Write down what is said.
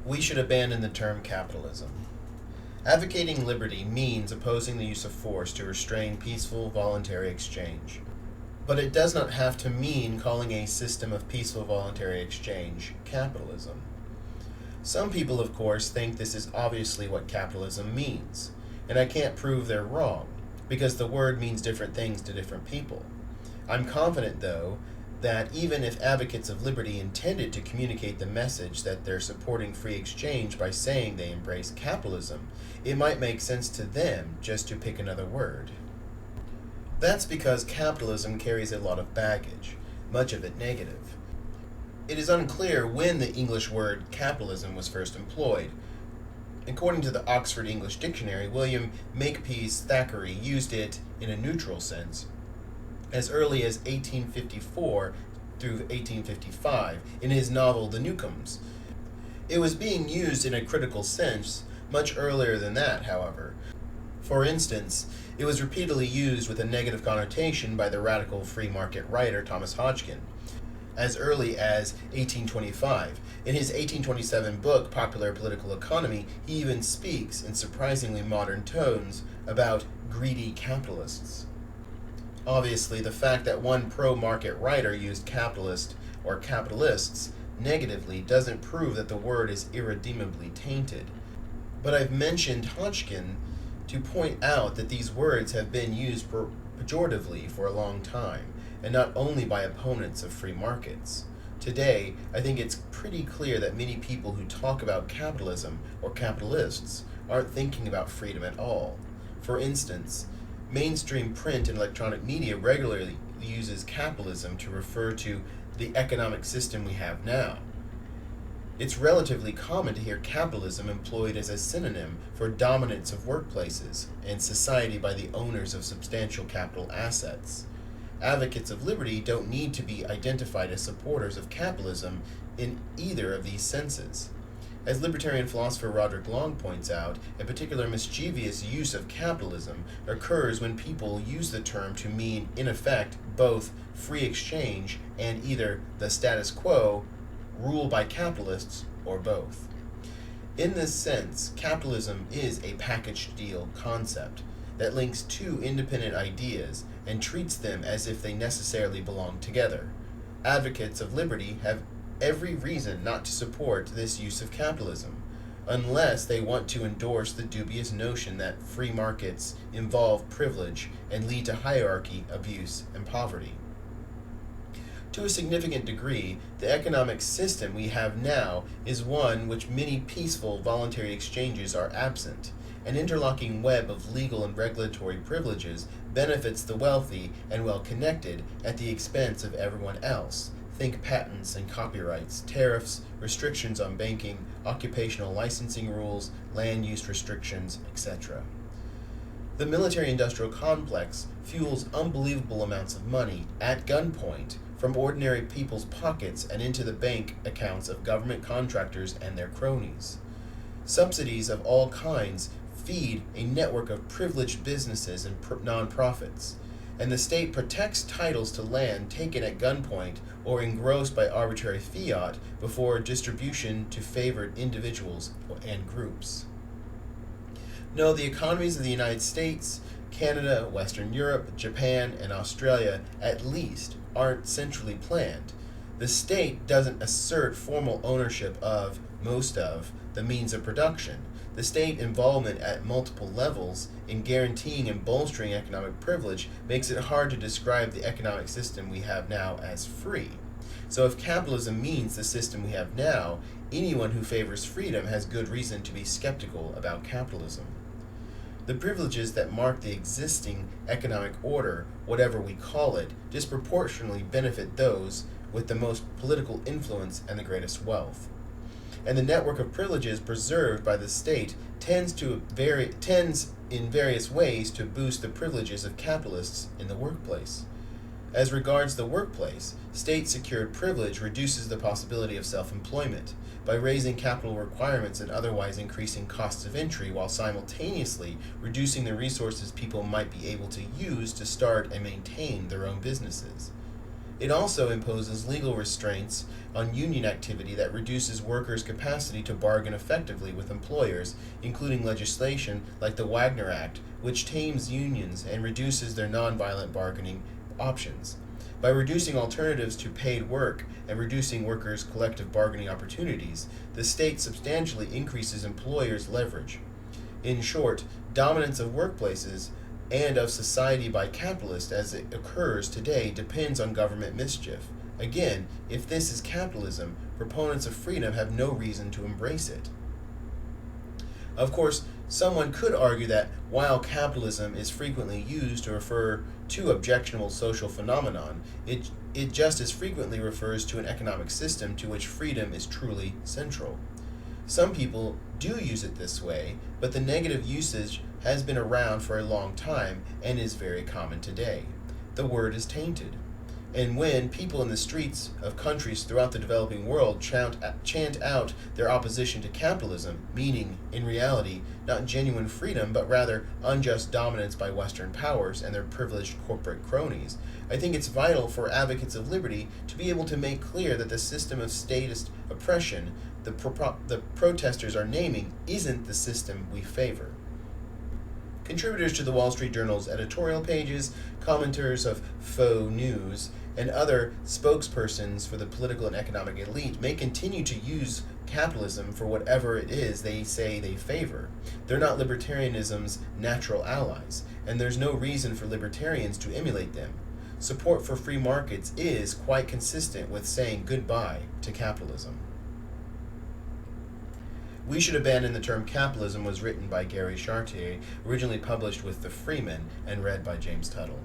we should abandon the term capitalism. Advocating liberty means opposing the use of force to restrain peaceful, voluntary exchange. But it does not have to mean calling a system of peaceful, voluntary exchange capitalism. Some people, of course, think this is obviously what capitalism means, and I can't prove they're wrong, because the word means different things to different people. I'm confident, though, that even if advocates of liberty intended to communicate the message that they're supporting free exchange by saying they embrace capitalism, it might make sense to them just to pick another word. That's because capitalism carries a lot of baggage, much of it negative. It is unclear when the English word capitalism was first employed. According to the Oxford English Dictionary, William Makepeace Thackeray used it in a neutral sense as early as 1854 through 1855 in his novel The Newcomes. It was being used in a critical sense much earlier than that, however. For instance, it was repeatedly used with a negative connotation by the radical free market writer Thomas Hodgskin, as early as 1825. In his 1827 book, Popular Political Economy, he even speaks in surprisingly modern tones about greedy capitalists. Obviously, the fact that one pro-market writer used capitalist or capitalists negatively doesn't prove that the word is irredeemably tainted. But I've mentioned Hodgskin to point out that these words have been used pejoratively for a long time, and not only by opponents of free markets. Today, I think it's pretty clear that many people who talk about capitalism or capitalists aren't thinking about freedom at all. For instance, mainstream print and electronic media regularly uses capitalism to refer to the economic system we have now. It's relatively common to hear capitalism employed as a synonym for dominance of workplaces and society by the owners of substantial capital assets. Advocates of liberty don't need to be identified as supporters of capitalism in either of these senses. As libertarian philosopher Roderick Long points out, a particular mischievous use of capitalism occurs when people use the term to mean, in effect, both free exchange and either the status quo, rule by capitalists, or both. In this sense, capitalism is a package deal concept that links two independent ideas and treats them as if they necessarily belong together. Advocates of liberty have every reason not to support this use of capitalism, unless they want to endorse the dubious notion that free markets involve privilege and lead to hierarchy, abuse, and poverty. To a significant degree, the economic system we have now is one which many peaceful voluntary exchanges are absent. An interlocking web of legal and regulatory privileges benefits the wealthy and well-connected at the expense of everyone else. Think patents and copyrights, tariffs, restrictions on banking, occupational licensing rules, land use restrictions, etc. The military-industrial complex fuels unbelievable amounts of money at gunpoint from ordinary people's pockets and into the bank accounts of government contractors and their cronies. Subsidies of all kinds feed a network of privileged businesses and nonprofits, and the state protects titles to land taken at gunpoint or engrossed by arbitrary fiat before distribution to favored individuals and groups. No, the economies of the United States, Canada, Western Europe, Japan, and Australia, at least, aren't centrally planned. The state doesn't assert formal ownership of most of the means of production. The state involvement at multiple levels in guaranteeing and bolstering economic privilege makes it hard to describe the economic system we have now as free. So if capitalism means the system we have now, anyone who favors freedom has good reason to be skeptical about capitalism. The privileges that mark the existing economic order, whatever we call it, disproportionately benefit those with the most political influence and the greatest wealth. And the network of privileges preserved by the state tends in various ways to boost the privileges of capitalists in the workplace. As regards the workplace, state-secured privilege reduces the possibility of self-employment by raising capital requirements and otherwise increasing costs of entry while simultaneously reducing the resources people might be able to use to start and maintain their own businesses. It also imposes legal restraints on union activity that reduces workers' capacity to bargain effectively with employers, including legislation like the Wagner Act, which tames unions and reduces their nonviolent bargaining options. By reducing alternatives to paid work and reducing workers' collective bargaining opportunities, the state substantially increases employers' leverage. In short, dominance of workplaces and of society by capitalists as it occurs today depends on government mischief. Again, if this is capitalism, proponents of freedom have no reason to embrace it. Of course, someone could argue that while capitalism is frequently used to refer to objectionable social phenomenon, it just as frequently refers to an economic system to which freedom is truly central. Some people do use it this way, but the negative usage has been around for a long time and is very common today. The word is tainted. And when people in the streets of countries throughout the developing world chant out their opposition to capitalism, meaning, in reality, not genuine freedom, but rather unjust dominance by Western powers and their privileged corporate cronies, I think it's vital for advocates of liberty to be able to make clear that the system of statist oppression the protesters are naming isn't the system we favor. Contributors to the Wall Street Journal's editorial pages, commenters of faux news, and other spokespersons for the political and economic elite may continue to use capitalism for whatever it is they say they favor. They're not libertarianism's natural allies, and there's no reason for libertarians to emulate them. Support for free markets is quite consistent with saying goodbye to capitalism. We Should Abandon the Term Capitalism was written by Gary Chartier, originally published with The Freeman, and read by James Tuttle.